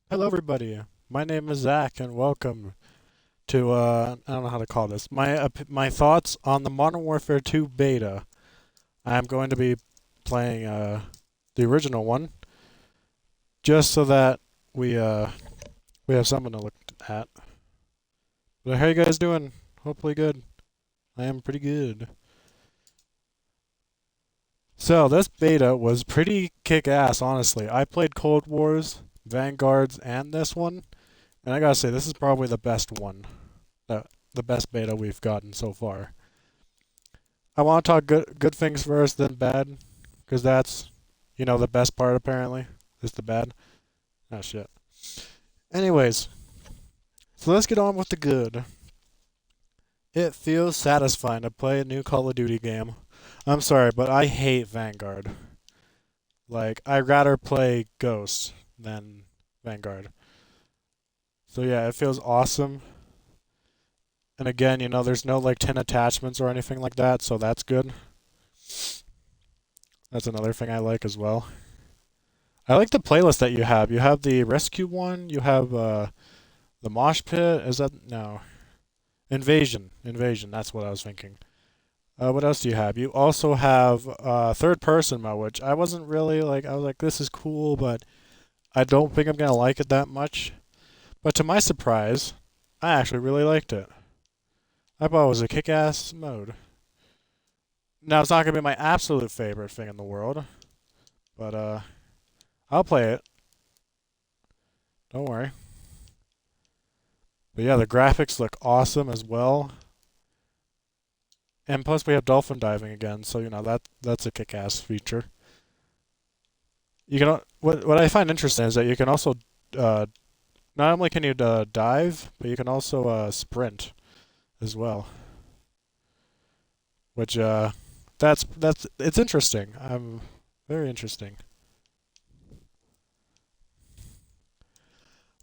Hello, everybody. My name is Zach, and welcome to I don't know how to call this. My thoughts on the Modern Warfare 2 beta. I'm going to be playing the original one, just so that we uh we have something to look at. But how you guys doing? Hopefully good. I am pretty good. So this beta was pretty kick-ass, honestly. I played Cold Wars, Vanguards, and this one, and I gotta say this is probably the best one. The the best beta we've gotten so far. I want to talk good things first, then bad, because that's the best part apparently is the bad. Oh shit. Anyways, so let's get on with the good. It feels satisfying to play a new Call of Duty game. I'm sorry, but I hate Vanguard. Like I'd rather play Ghost than Vanguard. So yeah, it feels awesome. And again, there's no like 10 attachments or anything like that, so that's good. That's another thing I like as well. I like the playlist that you have. You have the rescue one. You have the mosh pit. Is that no? Invasion. Invasion. That's what I was thinking. What else do you have? You also have third person mode, which I wasn't really like. I was like, this is cool, but I don't think I'm gonna like it that much. But to my surprise, I actually really liked it. I thought it was a kick-ass mode. Now it's not gonna be my absolute favorite thing in the world, but I'll play it. Don't worry. But yeah, the graphics look awesome as well. And plus we have dolphin diving again, so that's a kick-ass feature. You can what I find interesting is that you can also uh, not only can you dive, but you can also sprint as well, which that's it's interesting. Very interesting.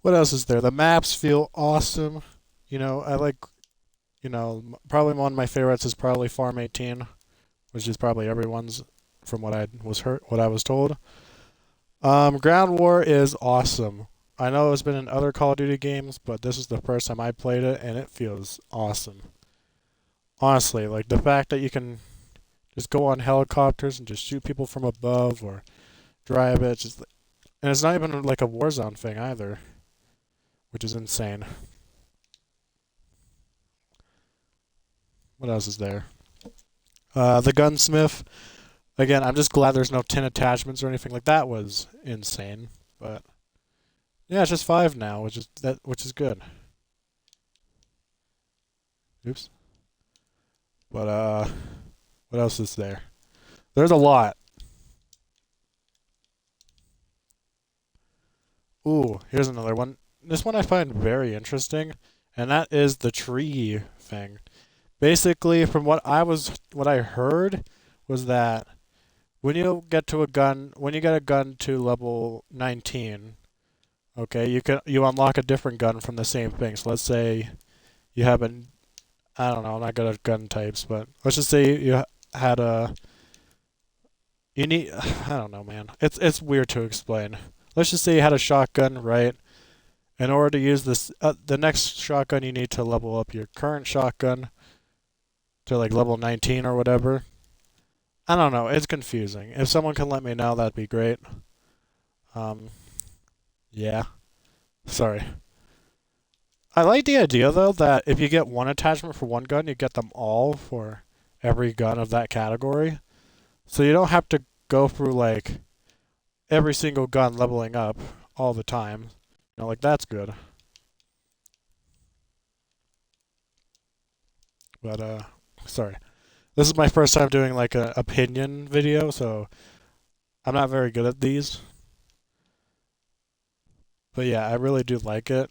What else is there? The maps feel awesome. I like probably one of my favorites is probably Farm 18, which is probably everyone's from what I was told. Ground War is awesome. I know it's been in other Call of Duty games, but this is the first time I played it, and it feels awesome. Honestly, like the fact that you can just go on helicopters and just shoot people from above or drive it, and it's not even like a Warzone thing either, which is insane. What else is there? The gunsmith. Again, I'm just glad there's no 10 attachments or anything like that. Was insane, but yeah, it's just 5 now, which is good. Oops. But what else is there? There's a lot. Ooh, here's another one. This one I find very interesting, and that is the tree thing. Basically, from what I heard was that when you get a gun to level 19, okay, you unlock a different gun from the same thing. So let's say you have an I don't know, I'm not good at gun types, but let's just say had a you need I don't know, man. It's weird to explain. Let's just say you had a shotgun, right? In order to use the next shotgun, you need to level up your current shotgun to like level 19 or whatever. I don't know. It's confusing. If someone can let me know, that'd be great. Um, yeah. Sorry. I like the idea though that if you get one attachment for one gun, you get them all for every gun of that category. So you don't have to go through like every single gun leveling up all the time. Like that's good. But sorry. This is my first time doing like a opinion video, so I'm not very good at these. But yeah, I really do like it.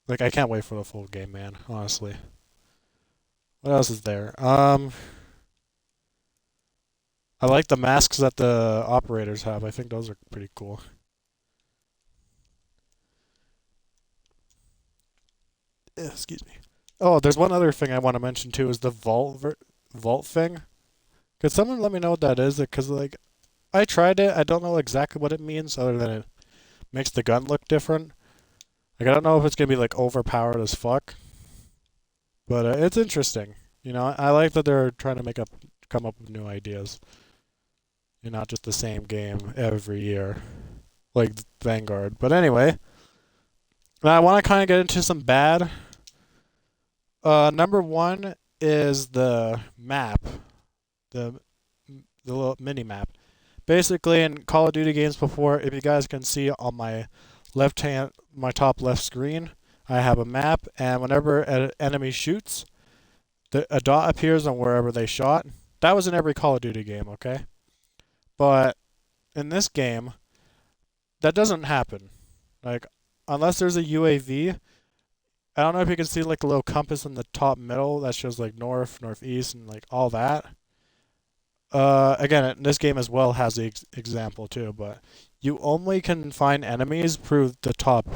Like I can't wait for the full game, man, honestly. What else is there? I like the masks that the operators have. I think those are pretty cool. Excuse me. Oh, there's one other thing I want to mention too is the vault thing. Could someone let me know what that is? Because like I tried it, I don't know exactly what it means other than it makes the gun look different. Like I don't know if it's gonna be like overpowered as fuck, but it's interesting. You know, I like that they're trying to come up with new ideas, and not just the same game every year, like Vanguard. But anyway, now I want to kind of get into some bad. Number one is the map, the the little mini map. Basically, in Call of Duty games before, if you guys can see on my my top left screen, I have a map, and whenever an enemy shoots, a dot appears on wherever they shot. That was in every Call of Duty game, okay? But in this game, that doesn't happen. Like, unless there's a UAV, I don't know if you can see like a little compass in the top middle that shows like north, northeast, and like all that. Again, this game as well has the example too, but you only can find enemies through the top,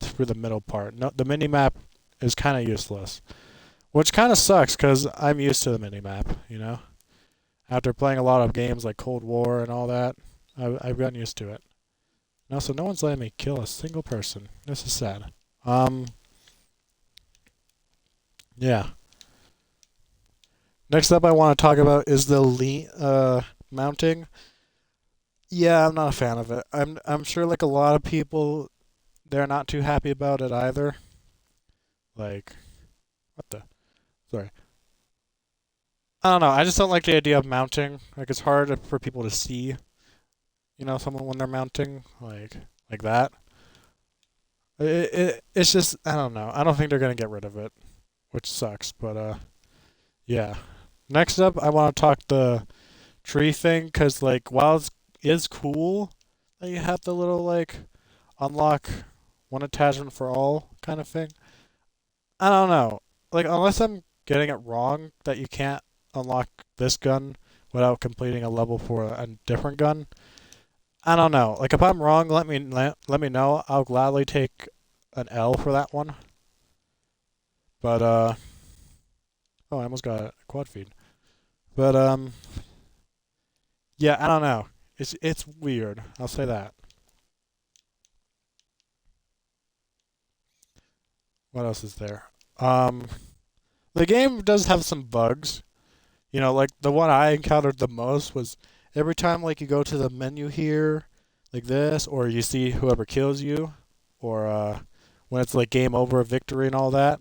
through the middle part. No, the mini map is kind of useless, which kind of sucks because I'm used to the mini map. You know, after playing a lot of games like Cold War and all that, I've gotten used to it. No, so no one's letting me kill a single person. This is sad. Yeah. Next up, I want to talk about is the mounting. Yeah, I'm not a fan of it. I'm sure like a lot of people, they're not too happy about it either. Like, what the? Sorry. I don't know. I just don't like the idea of mounting. Like, it's hard for people to see, someone when they're mounting, like that. It's just I don't know. I don't think they're gonna get rid of it, which sucks. But yeah. Next up, I want to talk the tree thing, cause like while it is cool that you have the little like unlock one attachment for all kind of thing. I don't know. Like unless I'm getting it wrong that you can't unlock this gun without completing a level for a different gun. I don't know. Like if I'm wrong, let me know. I'll gladly take an L for that one. But oh, I almost got a quad feed. But yeah, I don't know. It's weird. I'll say that. What else is there? Um, the game does have some bugs. Like the one I encountered the most was every time like you go to the menu here, like this, or you see whoever kills you, or when it's like game over, victory, and all that,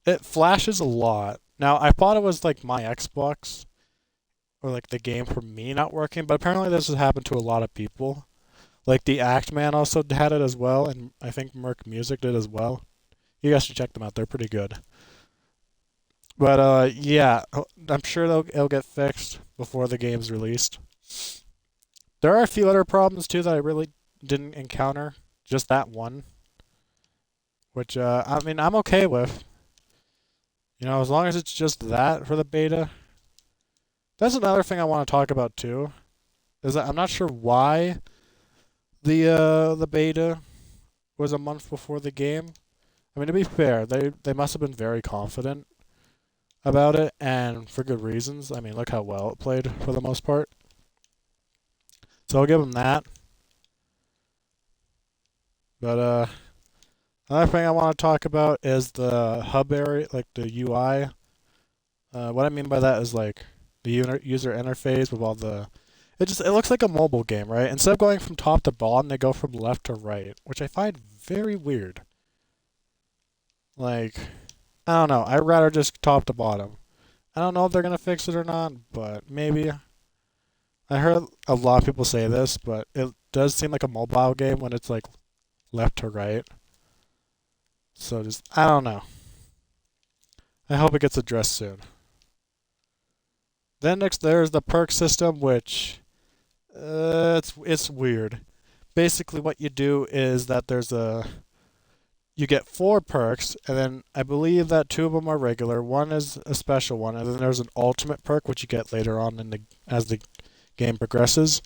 it flashes a lot. Now I thought it was like my Xbox or like the game for me not working, but apparently this has happened to a lot of people. Like the Act Man also had it as well, and I think Merc Music did as well. You guys should check them out; they're pretty good. But yeah, I'm sure it'll get fixed before the game's released. There are a few other problems too that I really didn't encounter. Just that one, which I mean I'm okay with. As long as it's just that for the beta. That's another thing I want to talk about too. Is that I'm not sure why the beta was a month before the game. I mean to be fair, they must have been very confident about it and for good reasons. I mean look how well it played for the most part. So I'll give them that. But another thing I want to talk about is the hub area, like the UI. What I mean by that is like the user interface with all the. It looks like a mobile game, right? Instead of going from top to bottom, they go from left to right, which I find very weird. Like, I don't know. I'd rather just top to bottom. I don't know if they're gonna fix it or not, but maybe. I heard a lot of people say this, but it does seem like a mobile game when it's like left to right. So just I don't know. I hope it gets addressed soon. Then next there's the perk system, which it's weird. Basically, what you do is that you get four perks, and then I believe that two of them are regular. One is a special one, and then there's an ultimate perk which you get later on as the game progresses.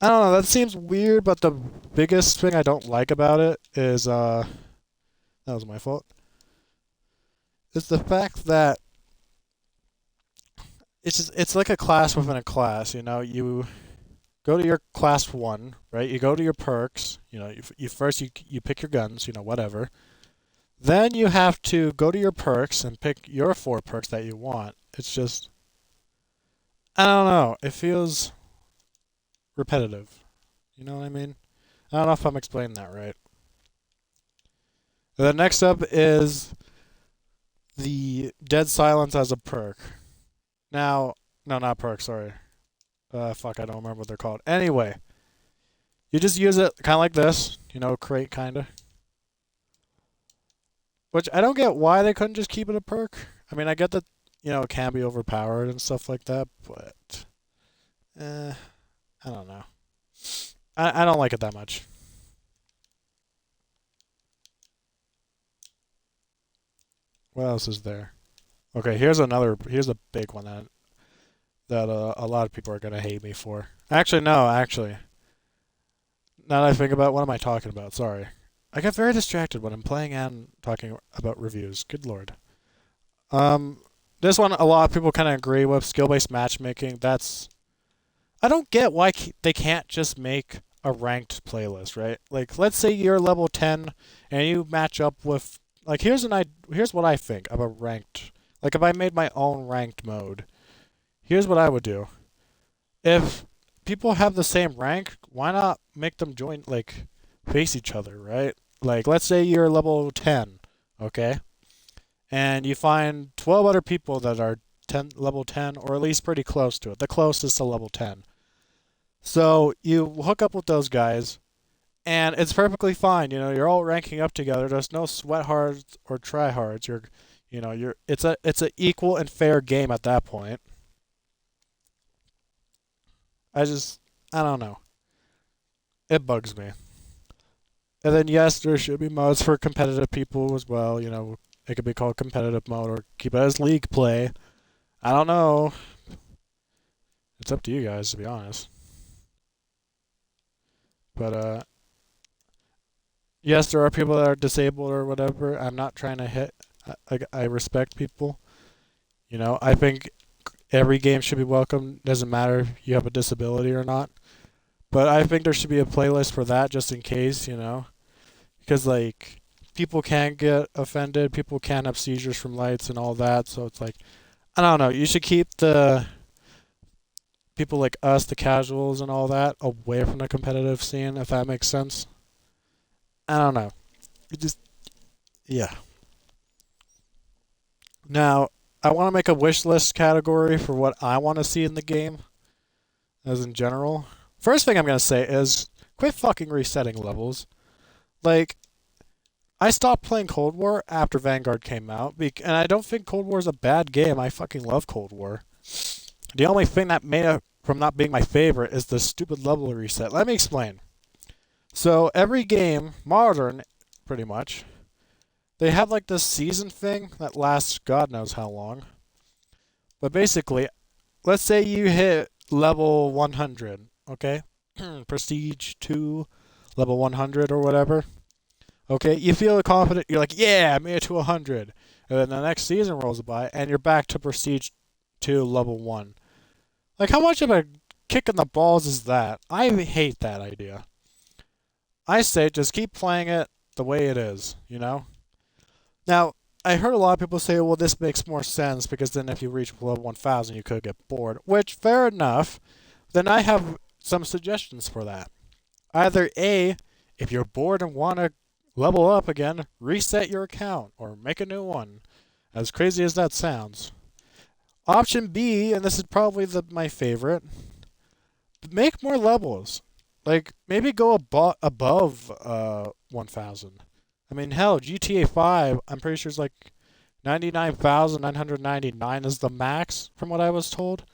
I don't know. That seems weird, but the biggest thing I don't like about it is that was my fault. It's the fact that it's like a class within a class. go to your class 1, right? You go to your perks, you first you pick your guns, whatever. Then you have to go to your perks and pick your 4 perks that you want. It's just I don't know. It feels repetitive. You know what I mean? I don't know if I'm explaining that right. The next up is the dead silence as a perk. Now, no, not perk, sorry. Fuck, I don't remember what they're called. Anyway, you just use it kind of like this, crate kind of. Which I don't get why they couldn't just keep it a perk. I mean, I get that, it can be overpowered and stuff like that, but, I don't know. I don't like it that much. What else is there? Okay, here's a big one that a lot of people are gonna hate me for. Actually, no, actually. Now that I think about it, what am I talking about? Sorry. I get very distracted when I'm playing and talking about reviews. Good lord. Um, this one a lot of people kind of agree with skill-based matchmaking. I don't get why they can't just make a ranked playlist, right? Like, let's say you're level 10 and you match up with like here's what I think of a ranked. Like, if I made my own ranked mode, here's what I would do. If people have the same rank, why not make them join like face each other, right? Like, let's say you're level 10, okay? And you find 12 other people that are level 10 or at least pretty close to it. The closest to level 10. So you hook up with those guys, and it's perfectly fine. You're all ranking up together. There's no sweat hards or try hards. It's a equal and fair game at that point. I don't know. It bugs me. And then yes, there should be modes for competitive people as well. It could be called competitive mode or keep it as league play. I don't know. It's up to you guys, to be honest. But yes, there are people that are disabled or whatever. I'm not trying to hit. I respect people. I think every game should be welcome. Doesn't matter if you have a disability or not. But I think there should be a playlist for that just in case, because like people can get offended, people can have seizures from lights and all that. So it's like I don't know. You should keep the people like us, the casuals and all that, away from the competitive scene, if that makes sense. I don't know. It just yeah. Now, I want to make a wish list category for what I want to see in the game, as in general. First thing I'm going to say is quit fucking resetting levels. Like, I stopped playing Cold War after Vanguard came out, and I don't think Cold War is a bad game. I fucking love Cold War. The only thing that made it from not being my favorite is the stupid level reset. Let me explain. So, every game, modern, pretty much, they have like this season thing that lasts God knows how long. But basically, let's say you hit level 100, okay? Prestige 2, level 100 or whatever. Okay, you feel confident. You're like, yeah, I made it to 100. And then the next season rolls by, and you're back to Prestige 2, level 1. Like, how much of a kick in the balls is that? I hate that idea. I say just keep playing it the way it is, Now, I heard a lot of people say, well, this makes more sense because then if you reach level 1000, you could get bored. Which, fair enough. Then I have some suggestions for that. Either A, if you're bored and want to level up again, reset your account or make a new one. As crazy as that sounds. Option B, and this is probably my favorite, make more levels. Like, maybe go above 1000. I mean, hell, GTA 5, I'm pretty sure it's like 99,999 is the max, from what I was told.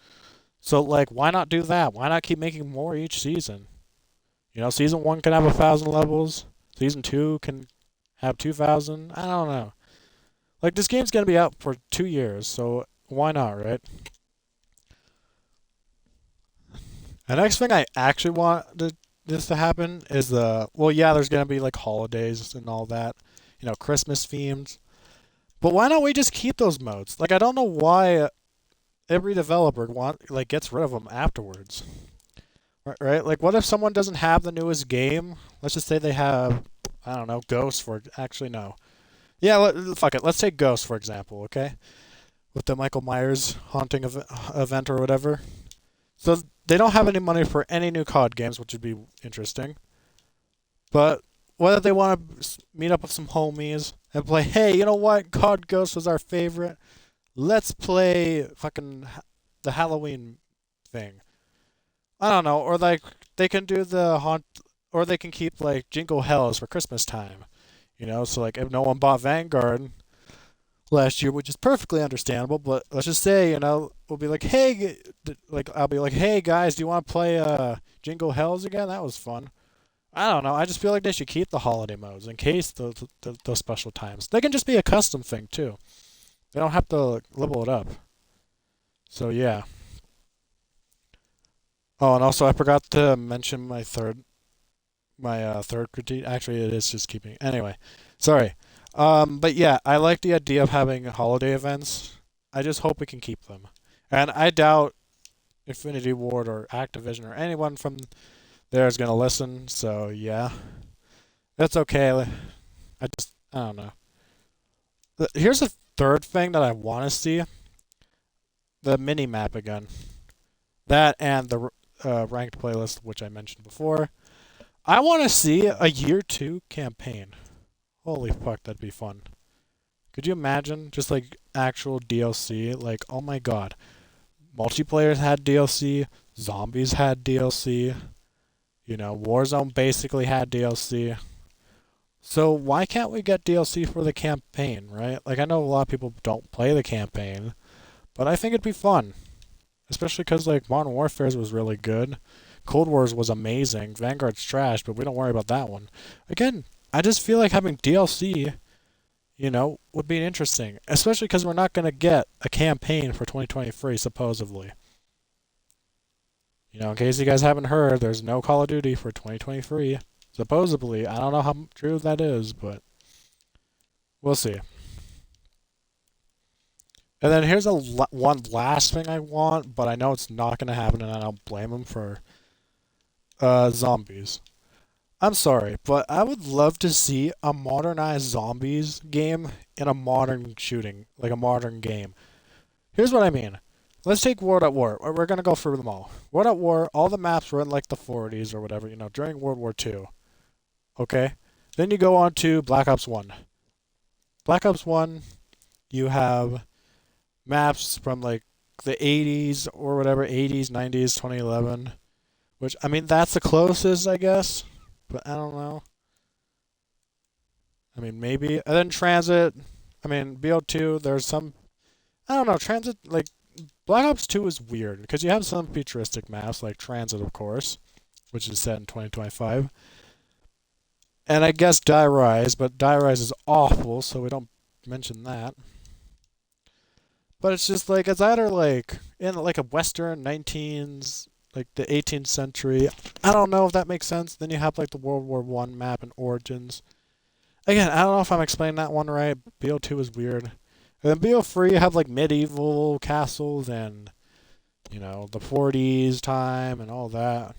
So, like, why not do that? Why not keep making more each season? Season 1 can have 1,000 levels. Season 2 can have 2,000. I don't know. Like, this game's going to be out for 2 years, so why not, right? The next thing I actually want this to happen is well, yeah, there's going to be, like, holidays and all that. Christmas themes. But why don't we just keep those modes? Like, I don't know why every developer gets rid of them afterwards. right? Like, what if someone doesn't have the newest game? Let's just say they have, I don't know, Ghost for. Actually, no. Yeah, fuck it. Let's take Ghost for example, okay? With the Michael Myers haunting event or whatever. So they don't have any money for any new COD games, which would be interesting. But whether they want to meet up with some homies and play, hey, you know what? COD Ghost was our favorite. Let's play fucking the Halloween thing. I don't know, or like they can do the haunt, or they can keep like Jingle Hells for Christmas time. So like if no one bought Vanguard last year, which is perfectly understandable, but let's just say we'll be like, hey, like I'll be like, hey guys, do you want to play Jingle Hells again? That was fun. I don't know. I just feel like they should keep the holiday modes in case those special times. They can just be a custom thing too. They don't have to level it up. So yeah. Oh, and also I forgot to mention my third critique. Actually, it is just keeping. Anyway, sorry. But yeah, I like the idea of having holiday events. I just hope we can keep them. And I doubt Infinity Ward or Activision or anyone from there is gonna listen. So yeah, that's okay. I don't know. Here's a third thing that I want to see: the mini map again. That and the ranked playlist, which I mentioned before. I want to see a year two campaign. Holy fuck, that'd be fun. Could you imagine just like actual DLC? Like, oh my god. Multiplayers had DLC, zombies had DLC, Warzone basically had DLC. So why can't we get DLC for the campaign, right? Like I know a lot of people don't play the campaign, but I think it'd be fun. Especially because like Modern Warfare was really good. Cold Wars was amazing. Vanguard's trash, but we don't worry about that one. Again, I just feel like having DLC, would be interesting. Especially because we're not going to get a campaign for 2023, supposedly. In case you guys haven't heard, there's no Call of Duty for 2023. Supposedly. I don't know how true that is, but we'll see. And then here's one last thing I want, but I know it's not going to happen, and I don't blame them for zombies. I'm sorry, but I would love to see a modernized zombies game in a modern shooting, like a modern game. Here's what I mean. Let's take World at War. We're gonna go through them all. World at War, all the maps were in like the 40s or whatever, during World War II. Okay? Then you go on to Black Ops 1. Black Ops 1, you have maps from like the 80s or whatever, 80s, 90s, 2011. Which, I mean, that's the closest, I guess. But I don't know. I mean, maybe. And then Transit. I mean, BO2, there's some. I don't know. Transit, like, Black Ops 2 is weird because you have some futuristic maps, like Transit, of course, which is set in 2025. And I guess Die Rise, but Die Rise is awful, so we don't mention that. But it's just like, it's either like in like a Western 19s, like the 18th century. I don't know if that makes sense. Then you have like the World War One map and Origins. Again, I don't know if I'm explaining that one right. BO2 is weird. And then BO3 you have like medieval castles and the 40s time and all that.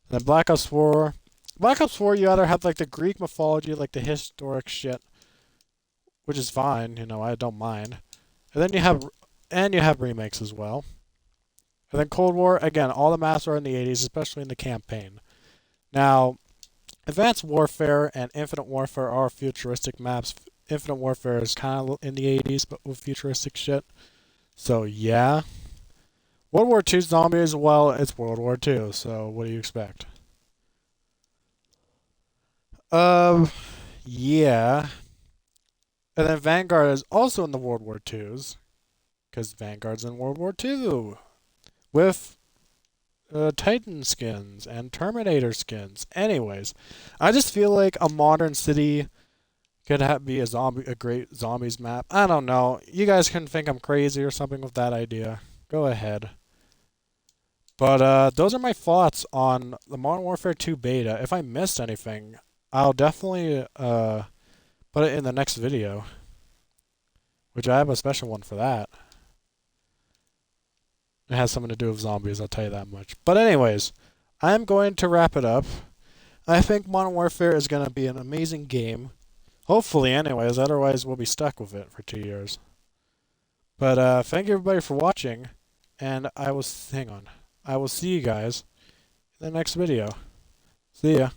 And then Black Ops 4. Black Ops 4 you either have like the Greek mythology, like the historic shit, which is fine, I don't mind. And then you have remakes as well. And then Cold War, again, all the maps are in the 80s, especially in the campaign. Now, Advanced Warfare and Infinite Warfare are futuristic maps. Infinite Warfare is kind of in the 80s, but with futuristic shit. So, yeah. World War II zombies, well, it's World War II, so what do you expect? Yeah. And then Vanguard is also in the World War IIs, because Vanguard's in World War II. With Titan skins and Terminator skins. Anyways, I just feel like a modern city could be a great zombies map. I don't know. You guys can think I'm crazy or something with that idea. Go ahead. But those are my thoughts on the Modern Warfare 2 beta. If I missed anything, I'll definitely put it in the next video, which I have a special one for that. It has something to do with zombies, I'll tell you that much. But anyways, I'm going to wrap it up. I think Modern Warfare is going to be an amazing game. Hopefully, anyways. Otherwise, we'll be stuck with it for 2 years. But thank you everybody for watching, and I will see you guys in the next video. See ya.